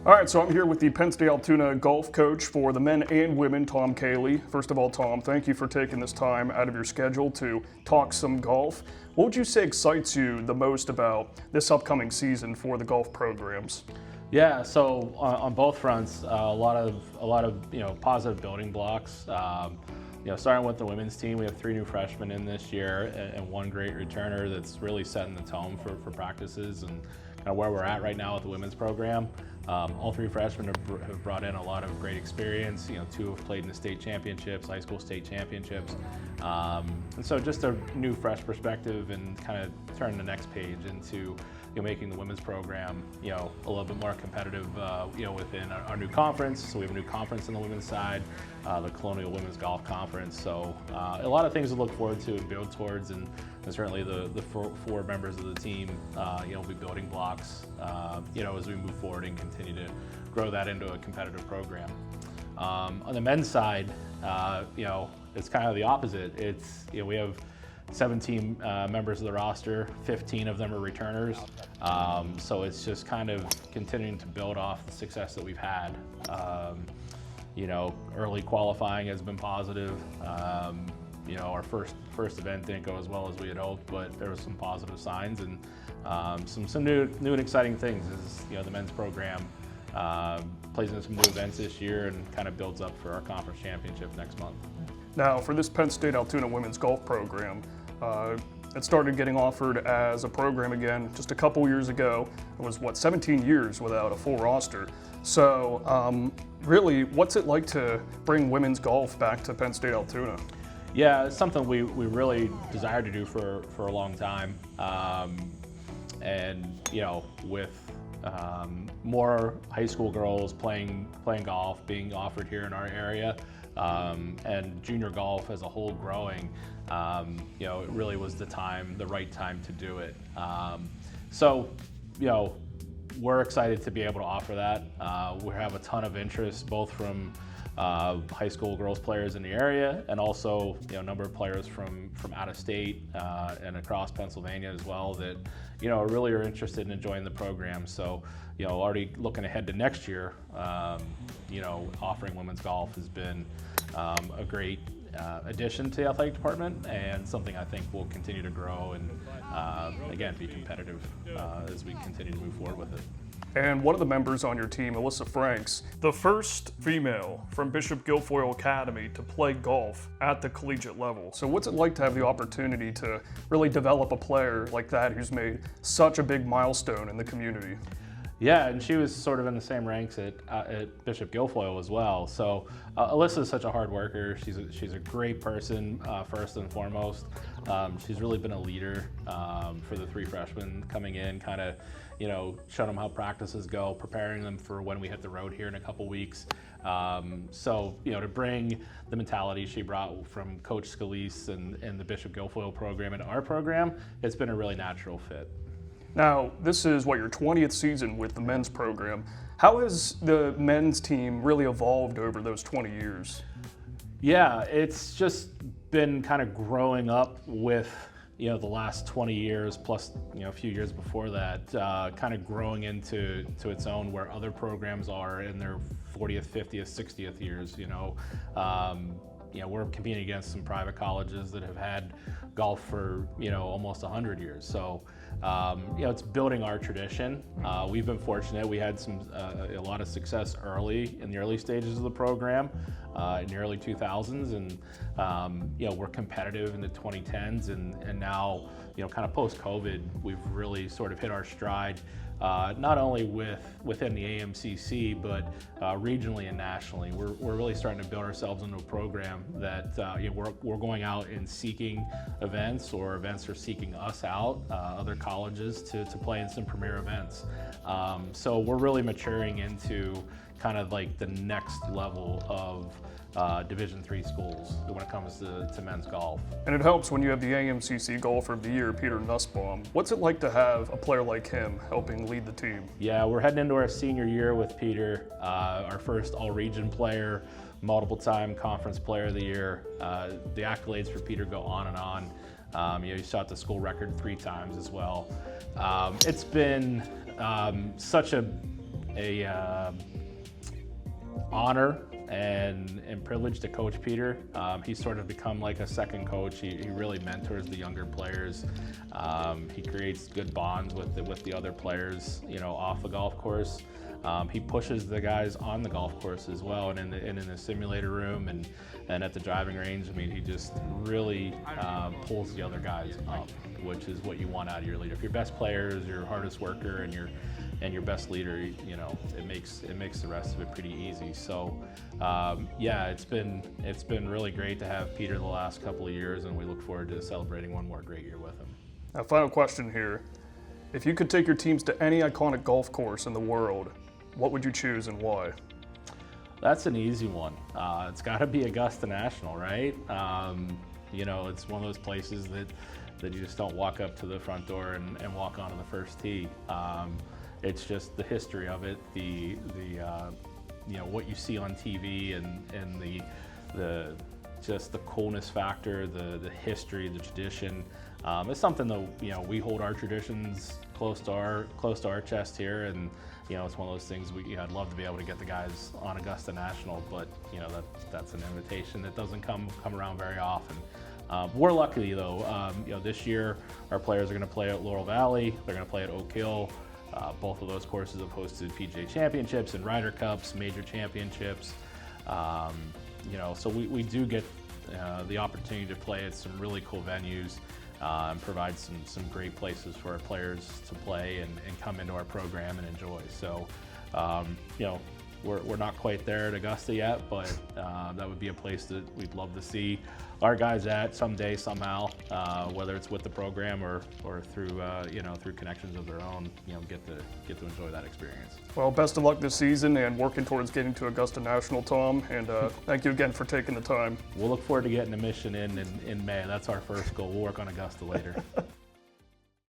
All right, so I'm here with the Penn State Altoona golf coach for the men and women, Tom Koehle. First of all, Tom, thank you for taking this time out of your schedule to talk some golf. What would you say excites you the most about this upcoming season for the golf programs? Yeah, so on both fronts, a lot of positive building blocks. Starting with the women's team, we have 3 new freshmen in this year and 1 great returner that's really setting the tone for practices and kind of where we're at right now with the women's program. All 3 freshmen have brought in a lot of great experience. 2 have played in the state championships, high school state championships. And so just a new, fresh perspective and kind of turning the next page into making the women's program a little bit more competitive within our new conference. So we have a new conference on the women's side, the Colonial Women's Golf Conference. So a lot of things to look forward to and build towards, and certainly the 4 members of the team will be building blocks as we move forward and continue to grow that into a competitive program. On the men's side, it's kind of the opposite. It's we have 17 members of the roster, 15 of them are returners. So it's just kind of continuing to build off the success that we've had. Early qualifying has been positive. Our first event didn't go as well as we had hoped, but there was some positive signs and some new and exciting things as the men's program plays in some new events this year and kind of builds up for our conference championship next month. Now, for this Penn State Altoona women's golf program, it started getting offered as a program again just a couple years ago. It was, 17 years without a full roster. So really, what's it like to bring women's golf back to Penn State Altoona? Yeah, it's something we really desired to do for a long time. With more high school girls playing golf being offered here in our area, and junior golf as a whole growing, it really was the right time to do it. We're excited to be able to offer that. We have a ton of interest both from high school girls players in the area and also a number of players from out of state and across Pennsylvania as well that really are interested in enjoying the program. So already looking ahead to next year, offering women's golf has been a great addition to the athletic department and something I think will continue to grow and again be competitive as we continue to move forward with it. And one of the members on your team, Alyssa Franks, the first female from Bishop Guilfoyle Academy to play golf at the collegiate level. So what's it like to have the opportunity to really develop a player like that who's made such a big milestone in the community? Yeah, and she was sort of in the same ranks at Bishop Guilfoyle as well. So Alyssa is such a hard worker. She's a great person, first and foremost. She's really been a leader for the 3 freshmen coming in, kind of, showing them how practices go, preparing them for when we hit the road here in a couple weeks. To bring the mentality she brought from Coach Scalise and the Bishop Guilfoyle program into our program, it's been a really natural fit. Now, this is your 20th season with the men's program. How has the men's team really evolved over those 20 years? Yeah, it's just been kind of growing up with the last 20 years plus a few years before that, kind of growing into its own where other programs are in their 40th, 50th, 60th years. We're competing against some private colleges that have had golf for almost 100 years. So it's building our tradition. We've been fortunate. We had a lot of success in the early stages of the program in the early 2000s, and we're competitive in the 2010s, and now kind of post-COVID, we've really sort of hit our stride. Not only within the AMCC, but regionally and nationally. We're really starting to build ourselves into a program that we're going out and seeking events, or events are seeking us out, other colleges to play in some premier events. So we're really maturing into kind of like the next level of Division III schools when it comes to men's golf. And it helps when you have the AMCC Golfer of the Year, Peter Nussbaum. What's it like to have a player like him helping lead the team? Yeah, we're heading into our senior year with Peter, our first all-region player, multiple-time conference player of the year. The accolades for Peter go on and on. He shot the school record 3 times as well. It's been such a a honor and privilege to coach Peter. He's sort of become like a second coach. He really mentors the younger players. He creates good bonds with the other players, off the golf course. He pushes the guys on the golf course as well, and in the simulator room and at the driving range. I mean, he just really pulls the other guys up, which is what you want out of your leader. If your best player is your hardest worker and your best leader, it makes the rest of it pretty easy. So, yeah, it's been really great to have Peter the last couple of years, and we look forward to celebrating one more great year with him. Now, final question here. If you could take your teams to any iconic golf course in the world, what would you choose and why? That's an easy one. It's got to be Augusta National, right? It's one of those places that you just don't walk up to the front door and walk onto the first tee. It's just the history of it, the what you see on TV and the just the coolness factor, the history, the tradition. It's something that we hold our traditions close to our chest here, and it's one of those things I'd love to be able to get the guys on Augusta National, but that's an invitation that doesn't come around very often. We're lucky though. This year our players are going to play at Laurel Valley. They're going to play at Oak Hill. Both of those courses have hosted PGA Championships and Ryder Cups, major championships. So we do get the opportunity to play at some really cool venues and provide some great places for our players to play and come into our program and enjoy. So, we're not quite there at Augusta yet, but that would be a place that we'd love to see our guys at someday, somehow, whether it's with the program or through through connections of their own, get to enjoy that experience. Well, best of luck this season and working towards getting to Augusta National, Tom. And thank you again for taking the time. We'll look forward to getting a mission in May. That's our first goal. We'll work on Augusta later.